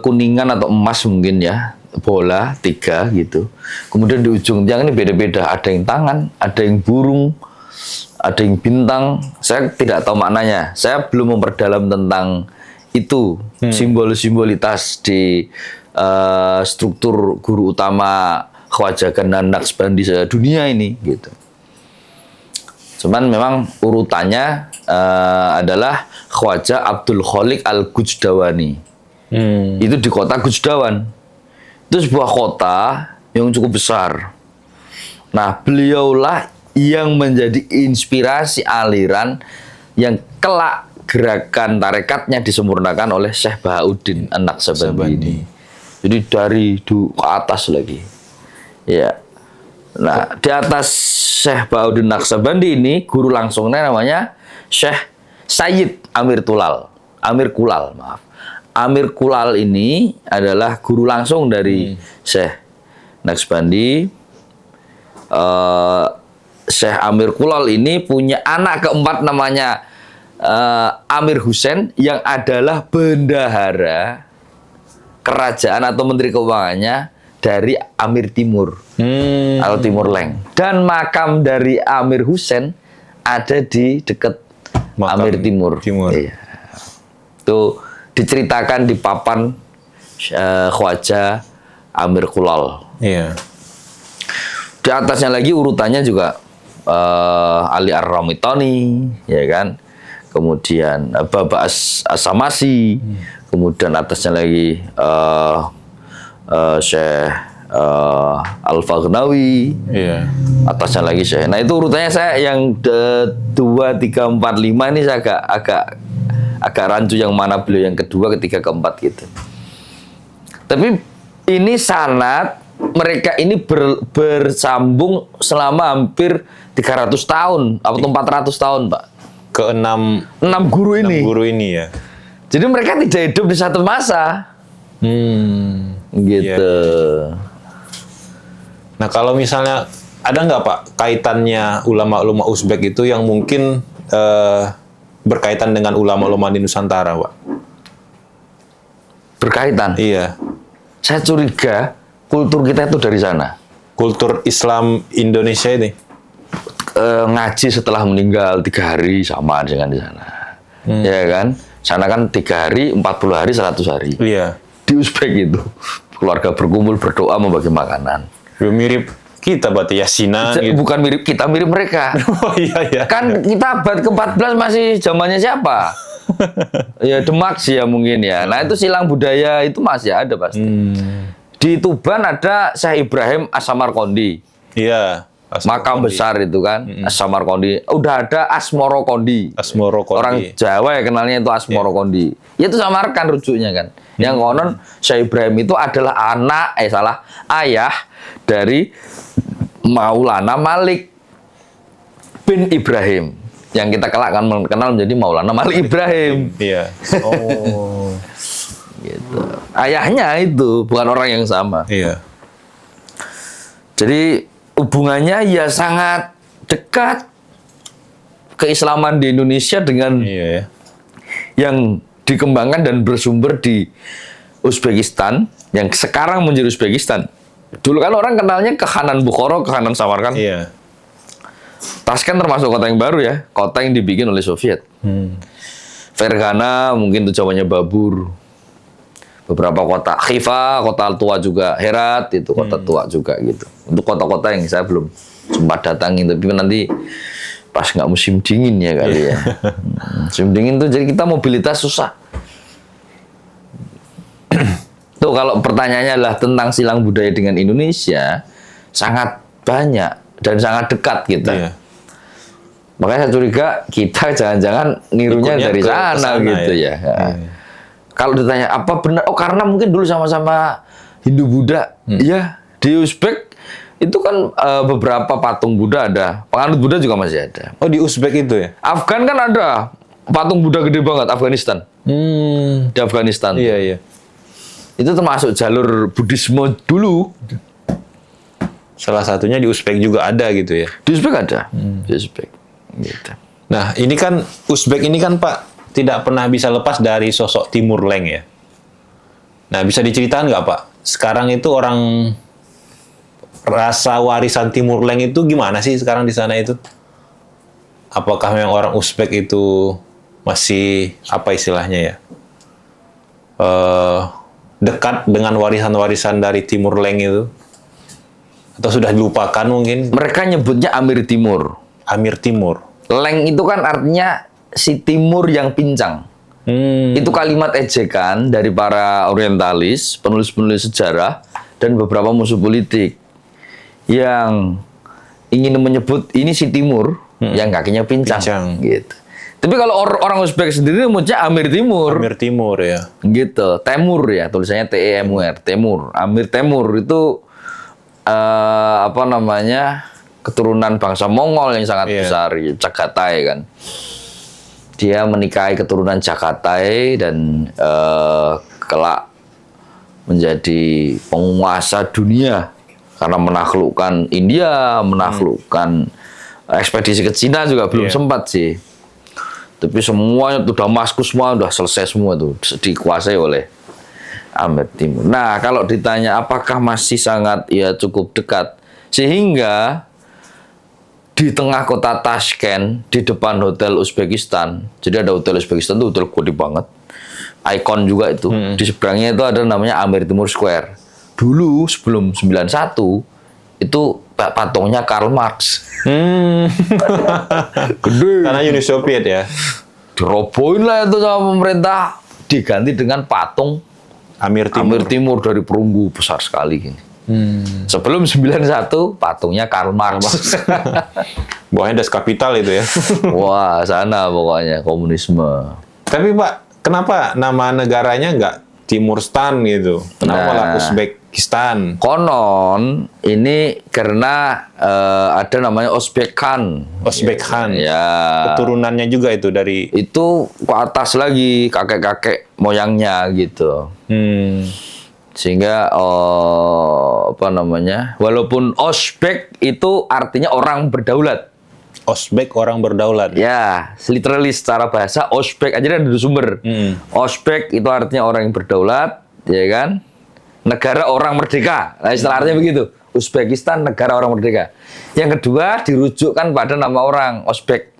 kuningan atau emas mungkin ya, bola 3 gitu. Kemudian di ujung tiang ini beda-beda. Ada yang tangan, ada yang burung, ada yang bintang. Saya tidak tahu maknanya. Saya belum memperdalam tentang itu simbol-simbolitas di struktur guru utama Khwajagan dan Naqsbandi dunia ini gitu. Cuman memang urutannya adalah Khwaja Abdul Khaliq Al-Gujdawani. Itu di kota Gujdawan. Itu sebuah kota yang cukup besar. Nah, beliaulah yang menjadi inspirasi aliran yang kelak gerakan tarekatnya disempurnakan oleh Syekh Bahauddin An-Naqsabandi ini. Jadi dari ke atas lagi. Ya. Nah, di atas Syekh Bahauddin Naqsabandi ini guru langsungnya namanya Syekh Sayyid Amir Tulal. Amir Kulal, maaf. Amir Kulal ini adalah guru langsung dari Syekh Naqsabandi. Syekh Amir Kulal ini punya anak keempat namanya Amir Husain yang adalah bendahara kerajaan atau menteri keuangannya dari Amir Timur atau Timur Leng. Dan makam dari Amir Husain ada di dekat Amir Timur. Iya. Itu diceritakan di papan Khwaja Amir Kulal. Iya. Di atasnya lagi urutannya juga Ali Ar-Ramitani, ya kan? Kemudian Baba As-Samasi, kemudian atasnya lagi Syekh Al-Faghnawi, Iya. atasnya lagi Syekh. Nah itu urutannya saya yang 2, 3, 4, 5 ini saya agak rancu yang mana beliau yang kedua, ketiga, keempat gitu. Tapi ini sanad mereka ini bersambung selama hampir 300 tahun atau 400 tahun, Pak. Ke 6 Guru ini. guru ini ya. Jadi mereka tidak hidup di satu masa. Gitu. Iya. Nah, kalau misalnya ada nggak Pak kaitannya ulama-ulama Uzbek itu yang mungkin berkaitan dengan ulama-ulama di Nusantara, Pak? Berkaitan. Iya. Saya curiga kultur kita itu dari sana. Kultur Islam Indonesia ini. Ngaji setelah meninggal 3 hari sama dengan di sana. Ya kan? Sana kan 3 hari, 40 hari, 100 hari. Iya. Di Uzbek itu keluarga berkumpul berdoa membagi makanan. Mirip kita berarti Yasinan gitu. Bukan mirip kita, mirip mereka. Oh iya ya. Kan kita abad ke-14 masih zamannya siapa? Ya Demak sih ya mungkin ya. Nah itu silang budaya itu masih ada pasti. Di Tuban ada Syekh Ibrahim As-Samarqandi. Iya. Makam besar itu kan, As-Samarqandi. Udah ada Asmoro Kondi. Asmoro Kondi. Orang Jawa ya kenalnya itu Asmoro Kondi. Ya itu Samarkan rujuknya kan. Yang konon Syekh Ibrahim itu adalah ayah dari Maulana Malik bin Ibrahim. Yang kita kenal menjadi Maulana Malik Ibrahim. Iya. Oh. Gitu. Ayahnya itu bukan orang yang sama. Iya. Jadi hubungannya ya sangat dekat keislaman di Indonesia dengan Iya ya. yang dikembangkan dan bersumber di Uzbekistan yang sekarang menjadi Uzbekistan. Dulu kan orang kenalnya Kekhanan Bukhara, Kekhanan Samarkand. Iya. Taskent termasuk kota yang baru ya, kota yang dibikin oleh Soviet. Fergana mungkin itu zamannya Babur. Beberapa kota, Khiva, kota tua juga, Herat itu kota tua juga gitu. Untuk kota-kota yang saya belum sempat datangin, tapi nanti pas nggak musim dingin ya kali ya. Musim dingin tuh jadi kita mobilitas susah. Tuh kalau pertanyaannya adalah tentang silang budaya dengan Indonesia, sangat banyak dan sangat dekat kita. Iya. Makanya saya curiga kita jangan-jangan nirunya Ikutnya dari ke sana sana gitu ya. Kalau ditanya apa benar? Oh karena mungkin dulu sama-sama Hindu Buddha. Iya di Uzbek itu kan beberapa patung Buddha ada, penganut Buddha juga masih ada. Oh di Uzbek itu ya? Afgan kan ada patung Buddha gede banget Afghanistan. Di Afghanistan. Iya iya. Itu termasuk jalur Buddhisme dulu. Salah satunya di Uzbek juga ada gitu ya? Di Uzbek ada. Di Uzbek. Gitu. Nah ini kan Uzbek ini kan Pak tidak pernah bisa lepas dari sosok Timur Leng ya. Nah bisa diceritakan nggak Pak? Sekarang itu orang rasa warisan Timur Leng itu gimana sih sekarang di sana itu? Apakah memang orang Uzbek itu masih apa istilahnya ya? Dekat dengan warisan-warisan dari Timur Leng itu? Atau sudah dilupakan mungkin? Mereka nyebutnya Amir Timur. Amir Timur. Leng itu kan artinya si timur yang pincang. Itu kalimat ejekan dari para orientalis, penulis-penulis sejarah, dan beberapa musuh politik yang ingin menyebut ini si timur yang kakinya pincang. Gitu. Tapi kalau orang Uzbek sendiri nyebutnya Amir Timur. Amir Timur ya. Gitu. Temur ya, tulisannya Temur. Temur. Amir Temur itu apa namanya? Keturunan bangsa Mongol yang sangat besar, Chagatai kan. Dia menikahi keturunan Chagatai dan kelak menjadi penguasa dunia karena menaklukkan India, menaklukkan ekspedisi ke Cina juga belum sempat sih. Tapi semuanya tuh Damaskus semua udah selesai semua tuh dikuasai oleh Amir Timur. Nah, kalau ditanya apakah masih sangat ya cukup dekat sehingga di tengah kota Tashkent di depan hotel Uzbekistan. Jadi ada hotel Uzbekistan tuh hotel gede banget. Ikon juga itu. Di seberangnya itu ada namanya Amir Timur Square. Dulu sebelum 91 itu patungnya Karl Marx. Gede. Karena Uni Soviet ya. Dirobohin lah itu sama pemerintah. Diganti dengan patung Amir Timur. Amir Timur dari perunggu besar sekali gini. Sebelum 91 patungnya Karl Marx. Bawahnya Das Kapital itu ya. Wah, sana pokoknya komunisme. Tapi Pak, kenapa nama negaranya nggak Timurstan gitu? Kenapa malah Uzbekistan? Konon ini karena ada namanya Ozbek Khan. Ozbek Khan. Ya. Keturunannya juga itu dari Itu ke atas lagi kakek-kakek moyangnya gitu. Sehingga apa namanya? Walaupun Ozbek itu artinya orang berdaulat. Ozbek orang berdaulat. Ya, literally secara bahasa Ozbek aja ada sumber. Ozbek itu artinya orang yang berdaulat, ya kan? Negara orang merdeka. Nah, istilah artinya begitu. Uzbekistan negara orang merdeka. Yang kedua dirujukkan pada nama orang Ozbek.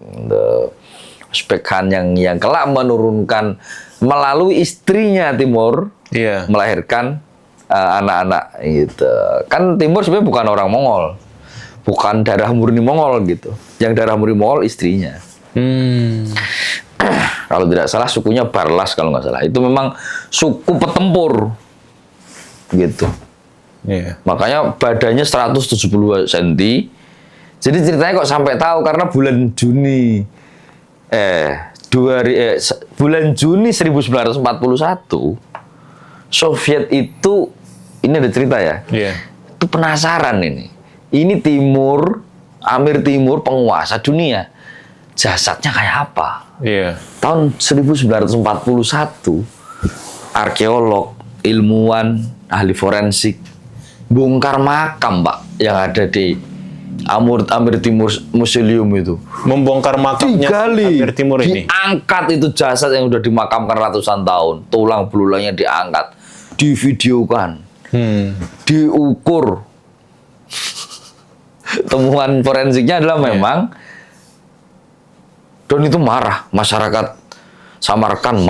Ozbek Khan yang kelak menurunkan melalui istrinya Timur melahirkan anak-anak gitu. Kan Timur sebenarnya bukan orang Mongol. Bukan darah murni Mongol gitu. Yang darah murni Mongol istrinya. Kalau tidak salah sukunya Barlas kalau nggak salah. Itu memang suku petempur. Gitu. Makanya badannya 172 cm. Jadi ceritanya kok sampai tahu karena bulan Juni bulan Juni 1941 Soviet itu ini ada cerita ya. Itu penasaran ini. Ini Timur, Amir Timur penguasa dunia. Jasadnya kayak apa? Tahun 1941 arkeolog, ilmuwan, ahli forensik bongkar makam, Pak, yang ada di Amir Timur Museum itu. Membongkar makamnya Amir Timur ini. Diangkat itu jasad yang udah dimakamkan ratusan tahun, tulang belulangnya diangkat, divideokan, diukur. Temuan forensiknya adalah memang dan itu marah, masyarakat Samarkand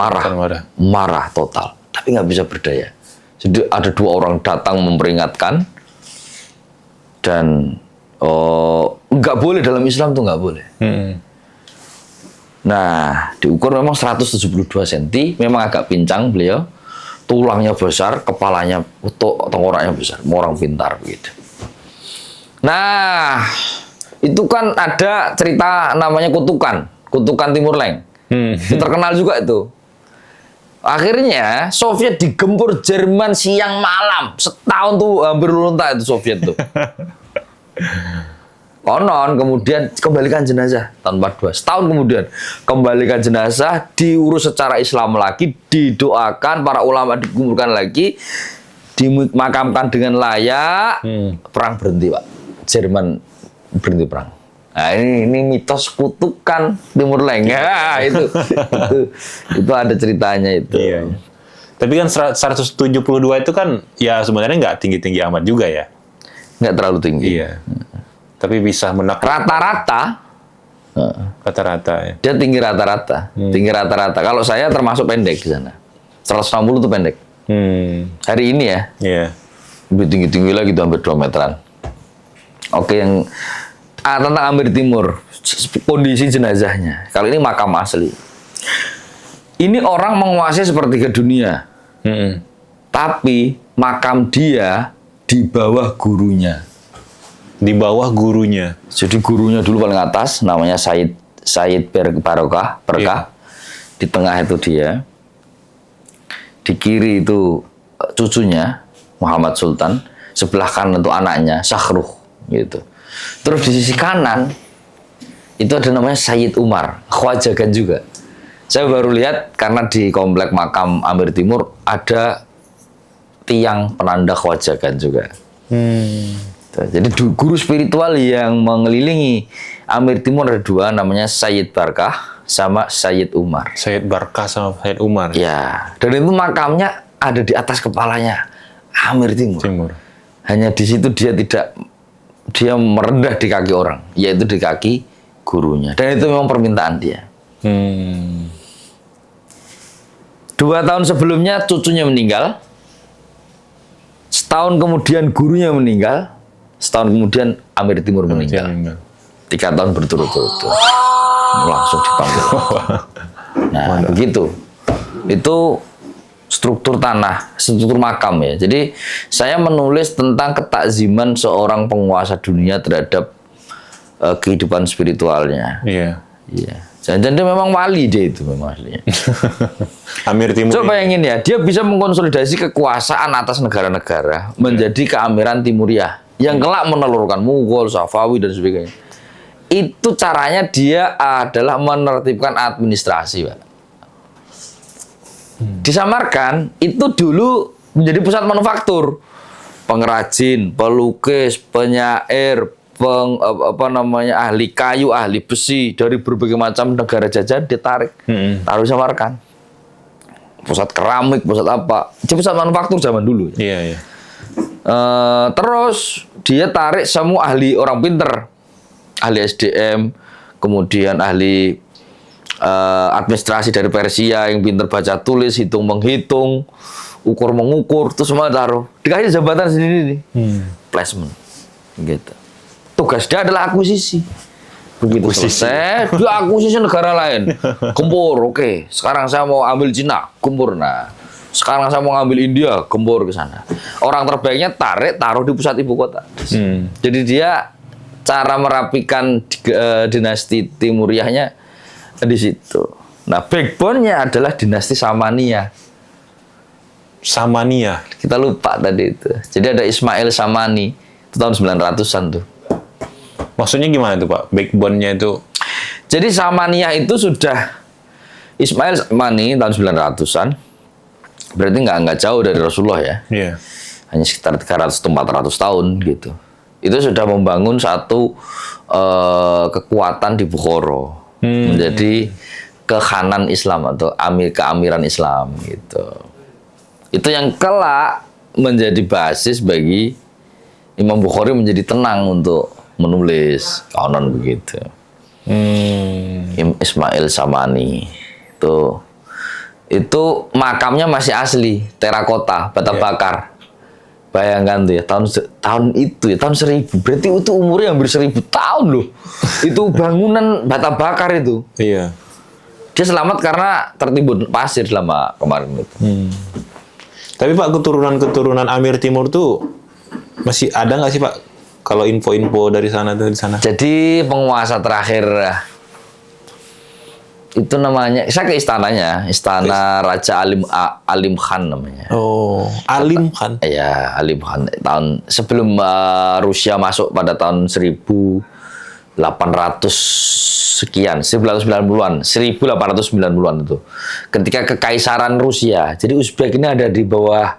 marah total, tapi nggak bisa berdaya. Jadi ada 2 orang datang memperingatkan dan nggak boleh dalam Islam tuh nggak boleh. Nah, diukur memang 172 cm, memang agak pincang beliau, tulangnya besar, kepalanya tengkoraknya besar, orang pintar begitu. Nah, itu kan ada cerita namanya kutukan Timur Leng. Itu terkenal juga itu. Akhirnya Soviet digempur Jerman siang malam, setahun tuh hampir lunta itu Soviet tuh. Konon kemudian kembalikan jenazah tahun 42. Setahun kemudian kembalikan jenazah, diurus secara Islam lagi, didoakan para ulama, dikumpulkan lagi, dimakamkan dengan layak. Perang berhenti, Pak. Jerman berhenti perang. Nah, ini mitos kutukan Timur Leng. Ya, itu ada ceritanya itu. Tapi kan 172 itu kan ya sebenarnya nggak tinggi-tinggi amat juga ya. Nggak terlalu tinggi. Tapi bisa rata-rata ya. Dia tinggi rata-rata. Tinggi rata-rata. Kalau saya termasuk pendek di sana. 160 itu pendek. Hari ini ya. Lebih tinggi-tinggi lagi tuh hampir 2 meteran. Oke, yang tentang Amir Timur, kondisi jenazahnya. Kalau ini makam asli. Ini orang menguasai sepertiga dunia. Tapi makam dia di bawah gurunya. Di bawah gurunya. Jadi gurunya dulu paling atas namanya Said Sayyid Barokah. Di tengah itu dia. Di kiri itu cucunya Muhammad Sultan. Sebelah kanan itu anaknya Syahruh gitu. Terus di sisi kanan itu ada namanya Sayyid Umar, Khwajagan juga. Saya baru lihat karena di komplek makam Amir Timur ada tiang penanda Khwajagan juga. Jadi guru spiritual yang mengelilingi Amir Timur ada dua, namanya Sayyid Barkah sama Sayyid Umar. Sayyid Barkah sama Sayyid Umar. Ya, dan itu makamnya ada di atas kepalanya Amir Timur. Hanya di situ dia merendah di kaki orang, yaitu di kaki gurunya. Dan itu memang permintaan dia. 2 tahun sebelumnya cucunya meninggal. Setahun kemudian gurunya meninggal. Setahun kemudian Amir Timur meninggal. 3 tahun berturut-turut. Langsung dipanggil. Nah, begitu. Itu struktur tanah, struktur makam ya. Jadi saya menulis tentang ketakziman seorang penguasa dunia terhadap kehidupan spiritualnya. Iya. Dan dia memang wali dia itu memang aslinya. Amir Timur. Coba bayangin ya, dia bisa mengkonsolidasi kekuasaan atas negara-negara menjadi keamiran Timuriah yang kelak menelurkan Mughal, Safawi dan sebagainya. Itu caranya dia adalah menertibkan administrasi, Pak. Di Samarkand itu dulu menjadi pusat manufaktur, pengrajin, pelukis, penyair, ahli kayu, ahli besi dari berbagai macam negara jajahan ditarik, taruh di Samarkand. Pusat keramik, pusat apa? Jadi pusat manufaktur zaman dulu. Iya. Terus dia tarik semua ahli orang pinter, ahli SDM, kemudian ahli administrasi dari Persia yang pinter baca tulis, hitung menghitung, ukur mengukur, itu semua taruh. Dikasih jabatan sendiri nih, placement, gitu. Tugas dia adalah akuisisi. Begitu selesai, dia akuisisi negara lain. Gempur, oke. Sekarang saya mau ambil Cina, gempur. Nah, sekarang saya mau ambil India, gempur ke sana. Orang terbaiknya taruh di pusat ibu kota. Jadi dia cara merapikan dinasti Timuriahnya di situ. Nah, backbone-nya adalah dinasti Samaniyah. Kita lupa tadi itu. Jadi ada Ismail Samani, itu tahun 900-an tuh. Maksudnya gimana tuh, Pak? Backbone-nya itu? Jadi Samaniyah itu sudah Ismail Samani tahun 900-an. Berarti nggak jauh dari Rasulullah ya. Iya. Hanya sekitar 300-400 tahun gitu. Itu sudah membangun satu kekuatan di Bukhara. Menjadi kekhanan Islam atau keamiran Islam gitu. Itu yang kelak menjadi basis bagi Imam Bukhari menjadi tenang untuk menulis, konon begitu. Ismail Samani itu makamnya masih asli, terakota, bata bakar. Bayangkan tuh ya, tahun itu ya, tahun 1000. Berarti itu umurnya hampir 1000 tahun loh. Itu bangunan bata bakar itu. Iya. Dia selamat karena tertimbun pasir selama kemarin itu. Tapi Pak, keturunan Amir Timur tuh masih ada nggak sih, Pak? Kalau info-info dari sana tuh di sana. Jadi penguasa terakhir itu namanya, saya ke istananya, Istana Raja Alim Khan namanya. Oh, Alim Khan. Ya, Alim Khan. Tahun sebelum Rusia masuk pada tahun 1800 sekian, 1890-an, 1890-an itu. Ketika kekaisaran Rusia. Jadi Uzbek ini ada di bawah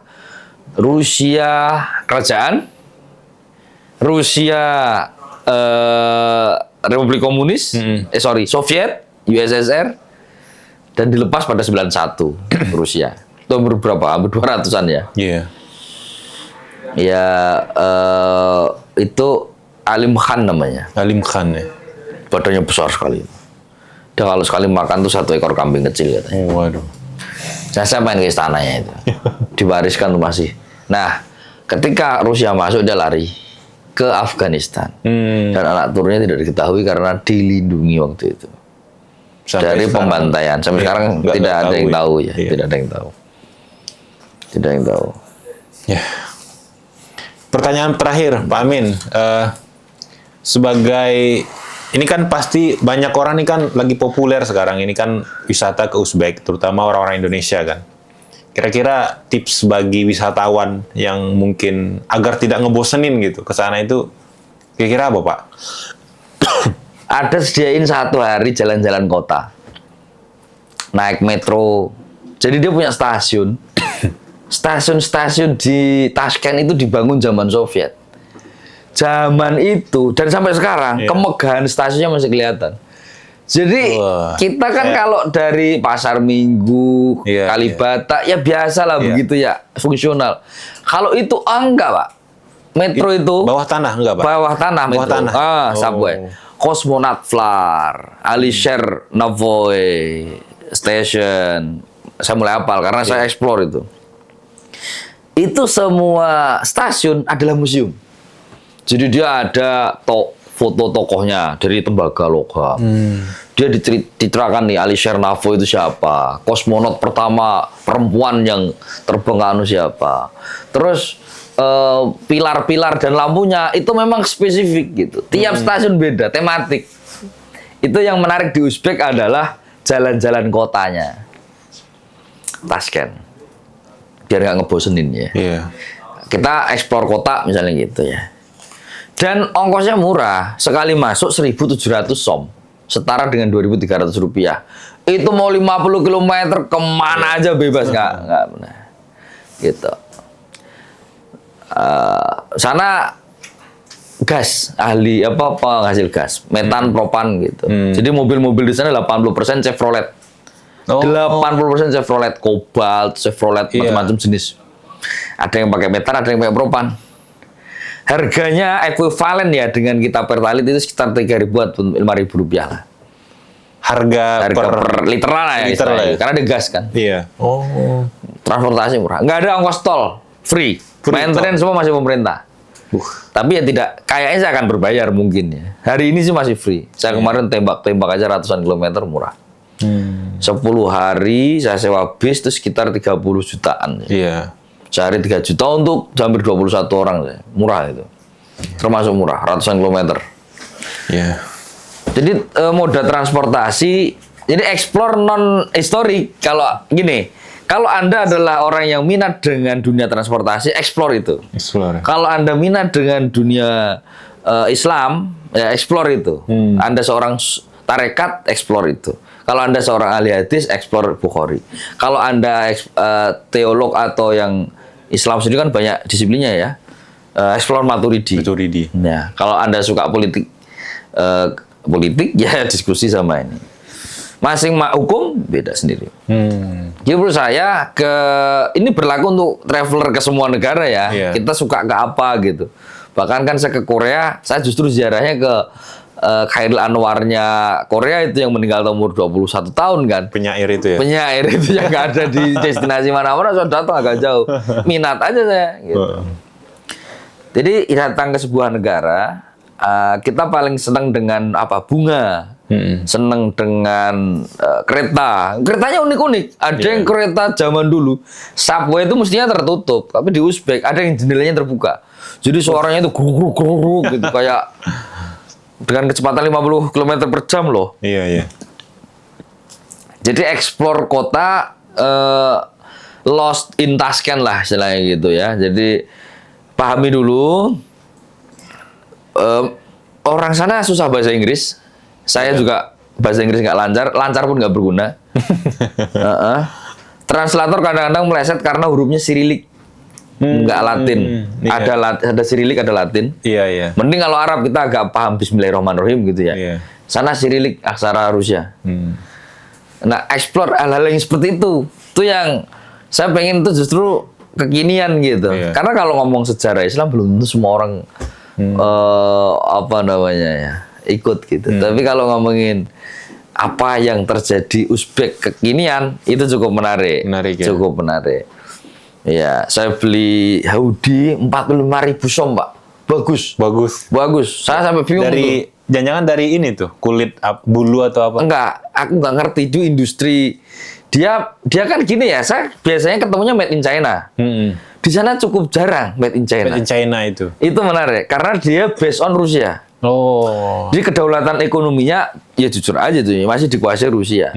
Rusia kerajaan, Rusia Republik Komunis, Soviet, USSR, dan dilepas pada 91 Rusia. Itu umur berapa? Hampir 200-an ya. Iya. Ya, itu Alim Khan namanya. Alim Khan ya. Badannya besar sekali. Dia kalau sekali makan tuh 1 ekor kambing kecil katanya. Waduh. Saya main ke istananya itu. Diwariskan tuh masih. Nah, ketika Rusia masuk dia lari ke Afghanistan. Dan anak turunnya tidak diketahui karena dilindungi waktu itu. Dari pembantaian. Sampai sekarang tidak ada yang tahu ya. Tidak ada yang tahu. Tidak ada yang tahu. Ya. Pertanyaan terakhir, Pak Amin. Sebagai Ini kan pasti banyak orang nih kan lagi populer sekarang ini kan wisata ke Uzbek, terutama orang-orang Indonesia kan. Kira-kira tips bagi wisatawan yang mungkin agar tidak ngebosenin gitu ke sana itu kira-kira apa, Pak? Ada sediain 1 hari jalan-jalan kota. Naik metro. Jadi dia punya stasiun. Stasiun-stasiun di Tashkent itu dibangun zaman Soviet. Zaman itu dan sampai sekarang kemegahan stasiunnya masih kelihatan. Jadi kita kan kalau dari Pasar Minggu, Kalibata ya biasa lah begitu ya, fungsional. Kalau itu enggak, Pak. Metro itu bawah tanah enggak, Pak? Bawah tanah metro. Bawah tanah. Subway. Cosmonaut Flar, Alisher Navoy Station. Saya mulai hafal karena saya explore itu. Itu semua stasiun adalah museum. Jadi dia ada foto tokohnya dari tembaga logam. Dia diterangkan nih Alisher Navoy itu siapa, kosmonot pertama perempuan yang terbang ke anu siapa. Terus pilar-pilar dan lampunya itu memang spesifik gitu. Tiap stasiun beda, tematik. Itu yang menarik di Uzbek adalah jalan-jalan kotanya. Tashkent. Biar nggak ngebosenin ya. Kita eksplor kota misalnya gitu ya. Dan ongkosnya murah, sekali masuk 1.700 som, setara dengan 2.300 rupiah. Itu mau 50 km kemana aja bebas, nggak benar. Gitu. Sana gas, ahli apa penghasil gas, metan, propan gitu. Jadi mobil-mobil di sana 80% Chevrolet. 80% Chevrolet, Cobalt, Chevrolet, macam-macam jenis. Ada yang pakai metan, ada yang pakai propan. Harganya ekuivalen ya dengan kita pertalit itu sekitar 3.000 atau 5.000 rupiah lah. Harga per literan lah ya, ya. Karena ada gas kan. Transportasi murah. Nggak ada ongkos tol, free. Maintenance semua masih pemerintah. Tapi ya tidak, kayaknya saya akan berbayar mungkin ya. Hari ini sih masih free. Saya kemarin tembak aja ratusan kilometer murah. 10 hari saya sewa bis itu sekitar 30 jutaan. Sehari 3 juta untuk hampir 21 orang. Murah itu. Termasuk murah, ratusan kilometer. Jadi moda transportasi, jadi explore non-historik. Kalau gini, kalau Anda adalah orang yang minat dengan dunia transportasi, explore itu. Kalau Anda minat dengan dunia Islam, ya explore itu. Anda seorang tarekat, explore itu. Kalau Anda seorang ahli hadis, explore Bukhari. Kalau Anda teolog atau yang Islam sendiri kan banyak disiplinnya ya. Explore Maturidi. Ya, kalau Anda suka politik ya diskusi sama ini. Masing hukum beda sendiri. Jadi menurut saya ini berlaku untuk traveler ke semua negara ya. Kita suka ke apa gitu. Bahkan kan saya ke Korea, saya justru ziarahnya ke Khairil Anwarnya Korea itu yang meninggal umur 21 tahun kan. Penyair itu ya? Penyair itu yang nggak ada di destinasi mana-mana, saya datang agak jauh. Minat aja saya. Gitu. Jadi datang ke sebuah negara, kita paling senang dengan apa? Bunga. Senang dengan kereta. Keretanya unik-unik. Ada yang kereta zaman dulu, subway itu mestinya tertutup. Tapi di Uzbek ada yang jendelanya terbuka. Jadi suaranya itu gruk gitu kayak dengan kecepatan 50 km per jam loh. Jadi explore kota lost in Tashkent lah istilahnya gitu ya. Jadi pahami dulu orang sana susah bahasa Inggris. Saya juga bahasa Inggris nggak lancar pun nggak berguna. Translator kadang-kadang meleset karena hurufnya Sirilik. Nggak Latin. Ada Sirilik, ada Latin. Mending kalau Arab kita agak paham Bismillahirrahmanirrahim gitu ya. Sana Sirilik, aksara Rusia. Nah, explore hal-hal yang seperti itu. Itu yang saya pengen itu justru kekinian gitu. Karena kalau ngomong sejarah Islam belum tentu semua orang ikut gitu. Tapi kalau ngomongin apa yang terjadi Uzbek kekinian itu cukup menarik. Cukup menarik. Ya, saya beli hoodie 45.000 som, Pak. Bagus. Saya sampai bingung tuh. Jangan-jangan dari ini tuh, kulit bulu atau apa? Enggak, aku nggak ngerti itu industri. Dia kan gini ya, saya biasanya ketemunya made in China. Di sana cukup jarang made in China. Made in China itu. Itu menarik karena dia based on Rusia. Oh. Jadi kedaulatan ekonominya ya jujur aja tuh masih dikuasai Rusia.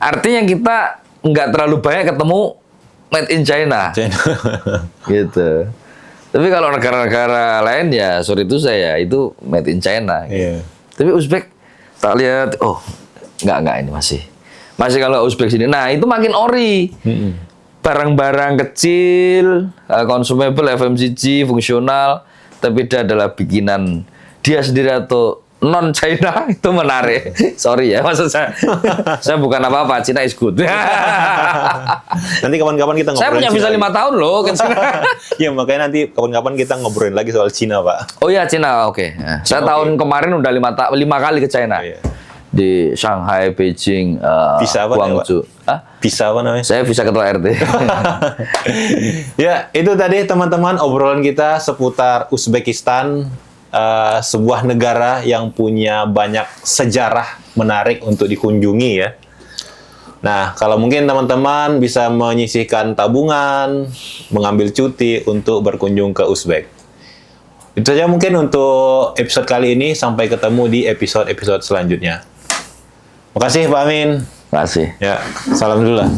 Artinya kita nggak terlalu banyak ketemu made in China. Gitu. Tapi kalau negara-negara lain ya sorry itu saya itu made in China. Iya. Tapi Uzbek tak lihat nggak ini masih kalau Uzbek sini. Nah itu makin ori. Barang-barang kecil, consumable, FMCG, fungsional, tapi dia adalah bikinan dia sendiri atau non China itu menarik. Sorry ya, maksud saya bukan apa-apa. China is good. Nanti kapan-kapan kita ngobrolin. Saya punya visa 5 tahun loh ke China. Ya makanya nanti kapan-kapan kita ngobrolin lagi soal Cina, Pak. Oh iya Cina, oke. Nah, saya tahun kemarin udah 5 kali ke China. Iya. Di Shanghai, Beijing, Visa apa Guangzhou. Visa apa namanya? Saya visa ketua RT. Ya, itu tadi teman-teman obrolan kita seputar Uzbekistan, sebuah negara yang punya banyak sejarah menarik untuk dikunjungi ya. Nah, kalau mungkin teman-teman bisa menyisihkan tabungan, mengambil cuti untuk berkunjung ke Uzbek. Itu saja mungkin untuk episode kali ini. Sampai ketemu di episode-episode selanjutnya. Makasih Pak Amin. Makasih. Ya, salam dulu lah.